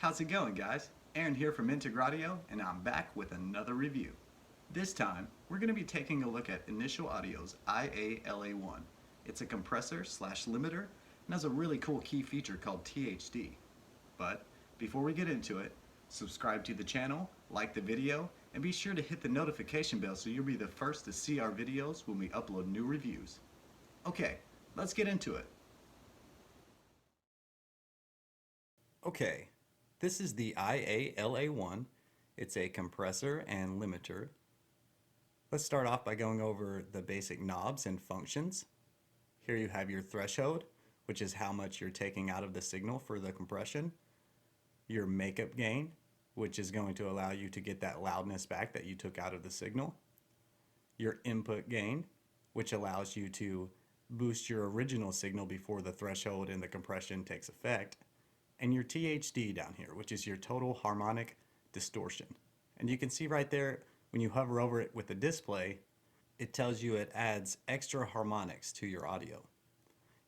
How's it going, guys? Aaron here from Integratio, and I'm back with another review. This time, we're going to be taking a look at Initial Audio's IA-LA1. It's a compressor slash limiter and has a really cool key feature called THD. But before we get into it, subscribe to the channel, like the video, and be sure to hit the notification bell so you'll be the first to see our videos when we upload new reviews. Okay, let's get into it. Okay, this is the IA-LA1. It's a compressor and limiter. Let's start off by going over the basic knobs and functions. Here you have your threshold, which is how much you're taking out of the signal for the compression. Your makeup gain, which is going to allow you to get that loudness back that you took out of the signal. Your input gain, which allows you to boost your original signal before the threshold and the compression takes effect. And your THD down here, which is your total harmonic distortion. And you can see right there, when you hover over it with the display, it tells you it adds extra harmonics to your audio.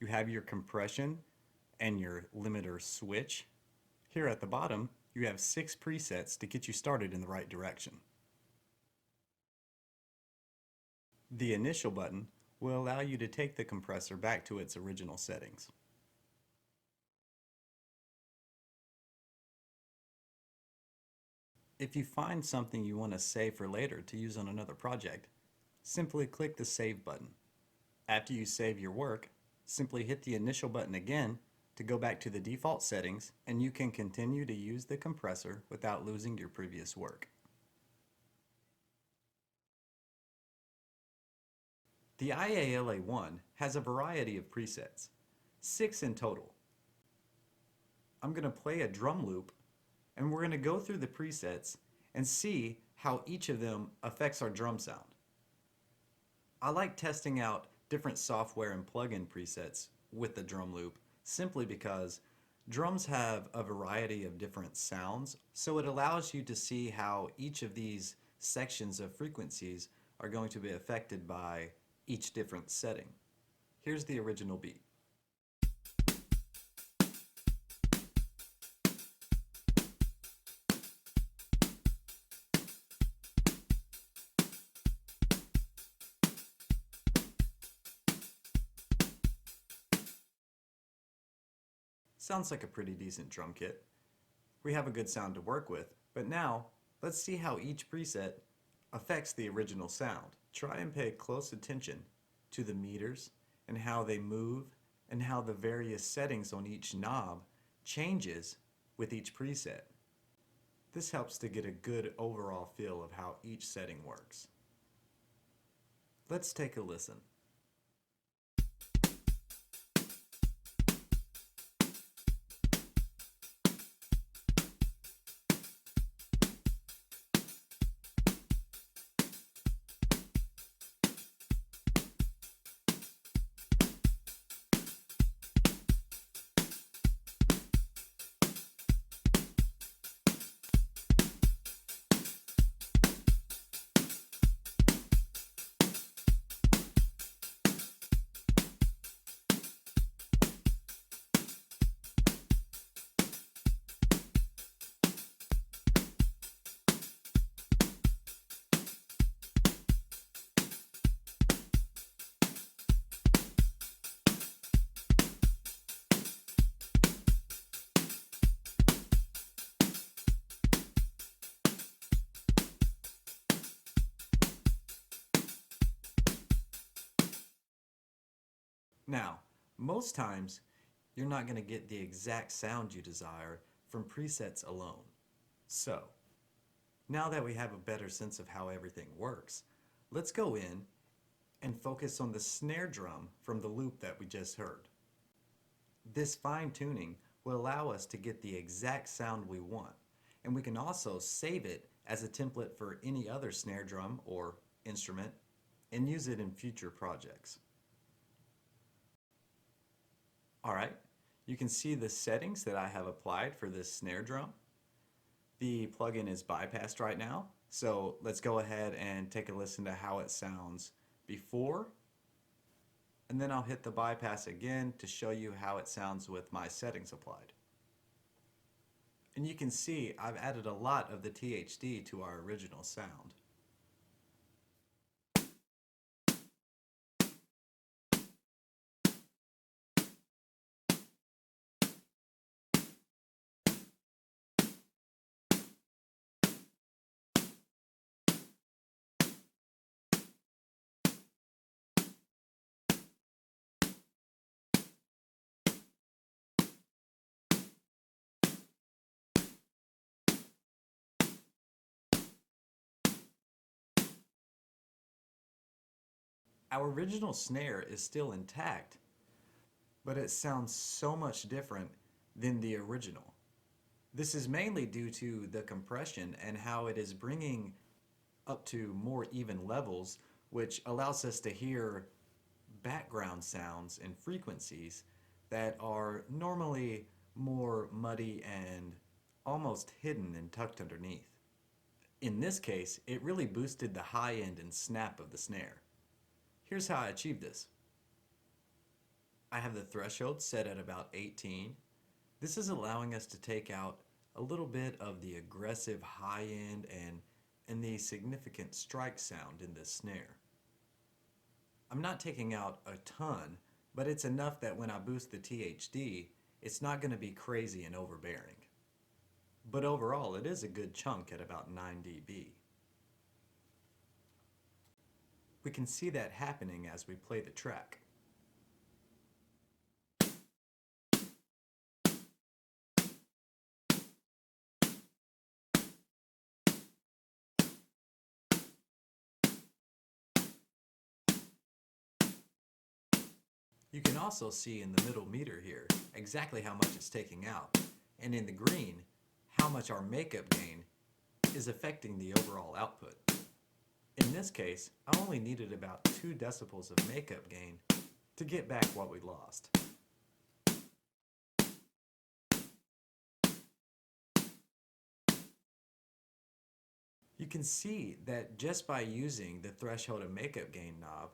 You have your compression and your limiter switch. Here at the bottom, you have 6 presets to get you started in the right direction. The initial button will allow you to take the compressor back to its original settings. If you find something you want to save for later to use on another project, simply click the Save button. After you save your work, simply hit the initial button again to go back to the default settings, and you can continue to use the compressor without losing your previous work. The IA-LA1 has a variety of presets, 6 in total. I'm going to play a drum loop, and we're going to go through the presets and see how each of them affects our drum sound. I like testing out different software and plugin presets with the drum loop simply because drums have a variety of different sounds, so it allows you to see how each of these sections of frequencies are going to be affected by each different setting. Here's the original beat. Sounds like a pretty decent drum kit. We have a good sound to work with, but now let's see how each preset affects the original sound. Try and pay close attention to the meters and how they move and how the various settings on each knob changes with each preset. This helps to get a good overall feel of how each setting works. Let's take a listen. Now, most times, you're not going to get the exact sound you desire from presets alone. So, now that we have a better sense of how everything works, let's go in and focus on the snare drum from the loop that we just heard. This fine-tuning will allow us to get the exact sound we want, and we can also save it as a template for any other snare drum or instrument and use it in future projects. Alright, you can see the settings that I have applied for this snare drum. The plugin is bypassed right now, so let's go ahead and take a listen to how it sounds before, and then I'll hit the bypass again to show you how it sounds with my settings applied. And you can see I've added a lot of the THD to our original sound. Our original snare is still intact, but it sounds so much different than the original. This is mainly due to the compression and how it is bringing up to more even levels, which allows us to hear background sounds and frequencies that are normally more muddy and almost hidden and tucked underneath. In this case, it really boosted the high end and snap of the snare. Here's how I achieved this. I have the threshold set at about 18. This is allowing us to take out a little bit of the aggressive high end and the significant strike sound in this snare. I'm not taking out a ton, but it's enough that when I boost the THD, it's not going to be crazy and overbearing. But overall, it is a good chunk at about 9 dB. We can see that happening as we play the track. You can also see in the middle meter here exactly how much it's taking out, and in the green, how much our makeup gain is affecting the overall output. In this case, I only needed about 2 decibels of makeup gain to get back what we lost. You can see that just by using the threshold and makeup gain knob,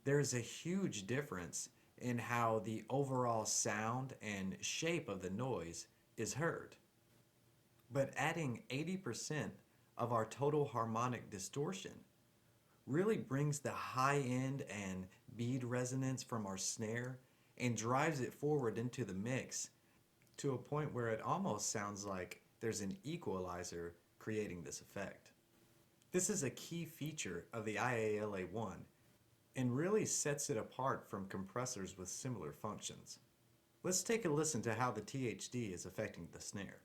there's a huge difference in how the overall sound and shape of the noise is heard. But adding 80% of our total harmonic distortion really brings the high end and bead resonance from our snare and drives it forward into the mix to a point where it almost sounds like there's an equalizer creating this effect. This is a key feature of the IA-LA1 and really sets it apart from compressors with similar functions. Let's take a listen to how the THD is affecting the snare.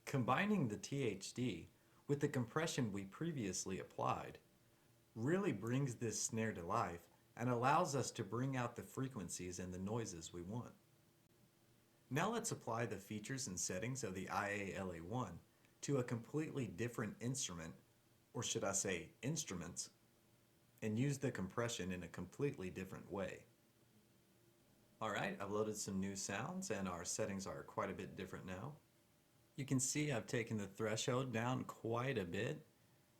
Combining the THD with the compression we previously applied really brings this snare to life and allows us to bring out the frequencies and the noises we want. Now let's apply the features and settings of the IA-LA1 to a completely different instrument, or should I say instruments, and use the compression in a completely different way. Alright, I've loaded some new sounds and our settings are quite a bit different now. You can see I've taken the threshold down quite a bit,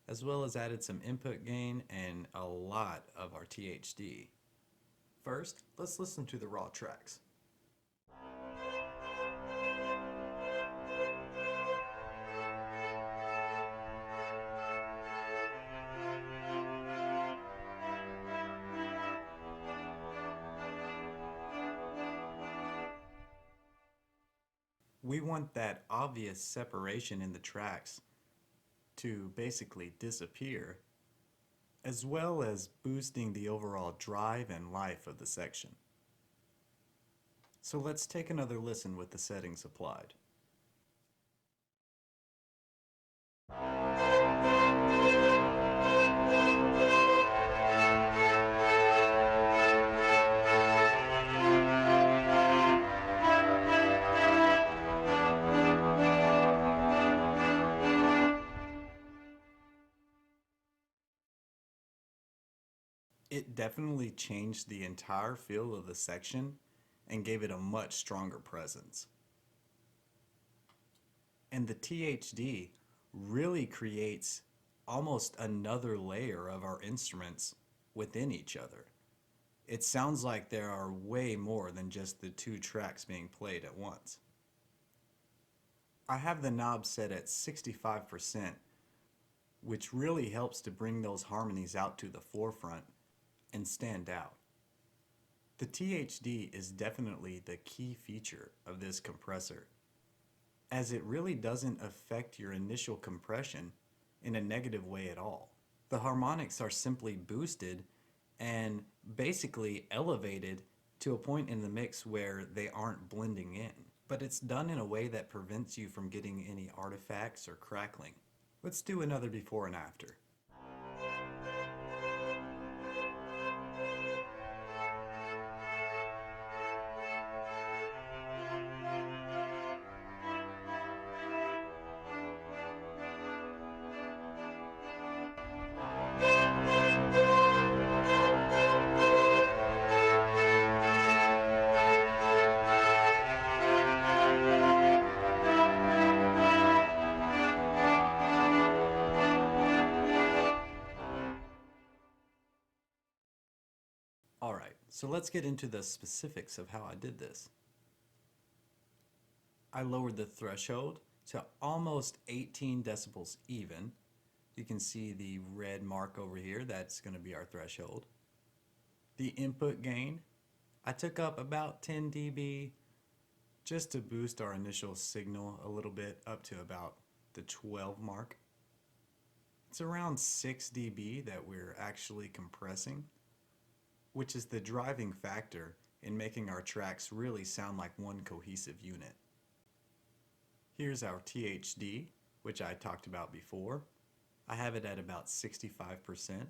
as well as added some input gain and a lot of our THD. First, let's listen to the raw tracks. We want that obvious separation in the tracks to basically disappear, as well as boosting the overall drive and life of the section. So let's take another listen with the settings applied. It definitely changed the entire feel of the section and gave it a much stronger presence. And the THD really creates almost another layer of our instruments within each other. It sounds like there are way more than just the two tracks being played at once. I have the knob set at 65%, which really helps to bring those harmonies out to the forefront and stand out. The THD is definitely the key feature of this compressor, as it really doesn't affect your initial compression in a negative way at all. The harmonics are simply boosted and basically elevated to a point in the mix where they aren't blending in. But it's done in a way that prevents you from getting any artifacts or crackling. Let's do another before and after. Alright, so let's get into the specifics of how I did this. I lowered the threshold to almost 18 decibels even. You can see the red mark over here, that's going to be our threshold. The input gain, I took up about 10 dB just to boost our initial signal a little bit up to about the 12 mark. It's around 6 dB that we're actually compressing, which is the driving factor in making our tracks really sound like one cohesive unit. Here's our THD, which I talked about before. I have it at about 65%.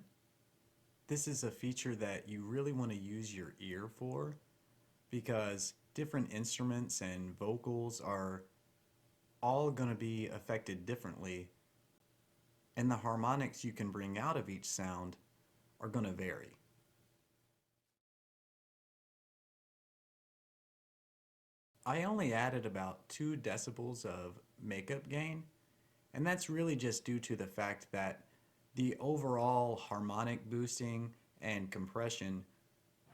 This is a feature that you really want to use your ear for because different instruments and vocals are all going to be affected differently, and the harmonics you can bring out of each sound are going to vary. I only added about 2 decibels of makeup gain, and that's really just due to the fact that the overall harmonic boosting and compression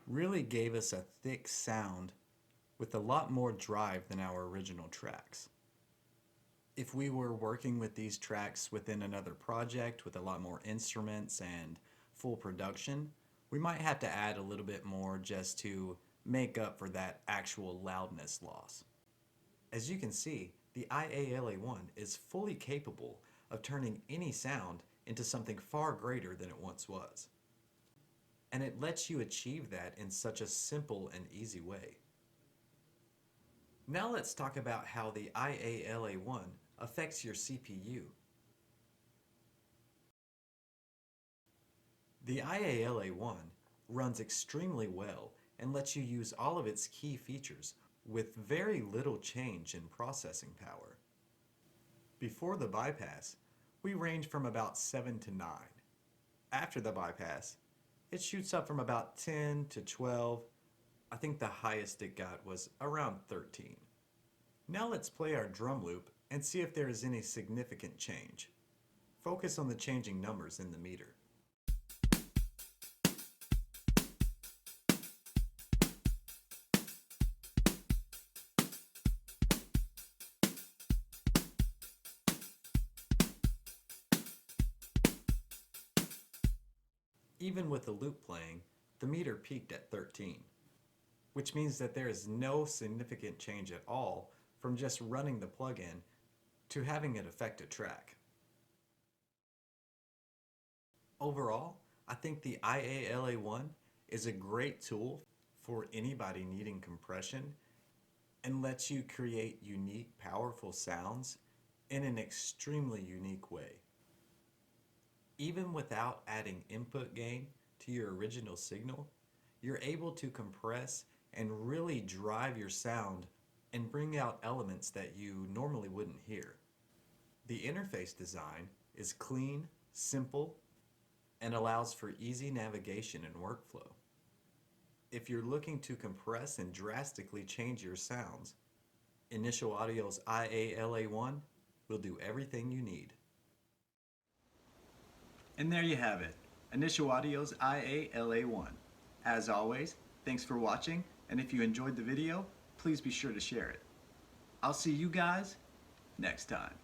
really gave us a thick sound with a lot more drive than our original tracks. If we were working with these tracks within another project with a lot more instruments and full production, we might have to add a little bit more just to make up for that actual loudness loss. As you can see, the IA-LA1 is fully capable of turning any sound into something far greater than it once was. And it lets you achieve that in such a simple and easy way. Now let's talk about how the IA-LA1 affects your CPU. The IA-LA1 runs extremely well and lets you use all of its key features with very little change in processing power. Before the bypass, we range from about 7 to 9. After the bypass, it shoots up from about 10 to 12. I think the highest it got was around 13. Now let's play our drum loop and see if there is any significant change. Focus on the changing numbers in the meter. Even with the loop playing, the meter peaked at 13, which means that there is no significant change at all from just running the plugin to having it affect a track. Overall, I think the IA-LA1 is a great tool for anybody needing compression and lets you create unique, powerful sounds in an extremely unique way. Even without adding input gain to your original signal, you're able to compress and really drive your sound and bring out elements that you normally wouldn't hear. The interface design is clean, simple, and allows for easy navigation and workflow. If you're looking to compress and drastically change your sounds, Initial Audio's IA-LA1 will do everything you need. And there you have it, Initial Audio's IA-LA1. As always, thanks for watching, and if you enjoyed the video, please be sure to share it. I'll see you guys next time.